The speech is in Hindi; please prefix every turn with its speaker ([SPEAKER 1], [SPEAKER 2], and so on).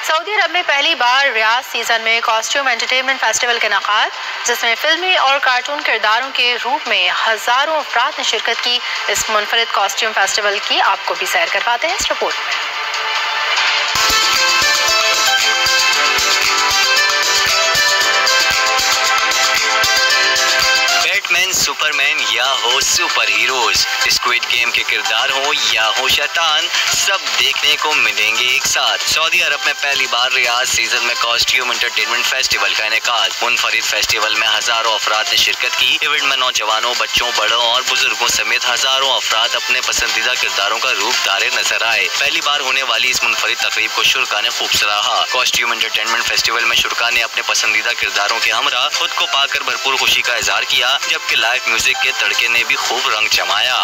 [SPEAKER 1] सऊदी अरब में पहली बार रियाज सीजन में कॉस्ट्यूम एंटरटेनमेंट फेस्टिवल का इनेकाद, जिसमें फिल्मी और कार्टून किरदारों के रूप में हजारों अफराद ने शिरकत की। इस मुनफरिद कॉस्ट्यूम फेस्टिवल की आपको भी सैर करवाते हैं इस रिपोर्ट में।
[SPEAKER 2] बैटमैन, सुपरमैन या हो सुपर हीरोज, स्क्विड गेम के किरदार हो या हो शैतान, सब देखने को मिलेंगे एक साथ। सऊदी अरब में पहली बार रियाज सीजन में कॉस्ट्यूम एंटरटेनमेंट फेस्टिवल का इनेकाद। मुनफरिद फेस्टिवल में हजारों अफराद ने शिरकत की। इवेंट में नौजवानों, बच्चों, बड़ों और बुजुर्गों समेत हजारों अफराद अपने पसंदीदा किरदारों का रूप धारे नजर आए। पहली बार होने वाली इस मुनफरिद तकरीब को शुरा ने खूब सराहा। कॉस्ट्यूम एंटरटेनमेंट फेस्टिवल में शुरा ने अपने पसंदीदा किरदारों के हमरा खुद को पाकर भरपूर खुशी का इजहार किया, जबकि लाइव म्यूजिक के तड़के ने भी खूब रंग जमाया।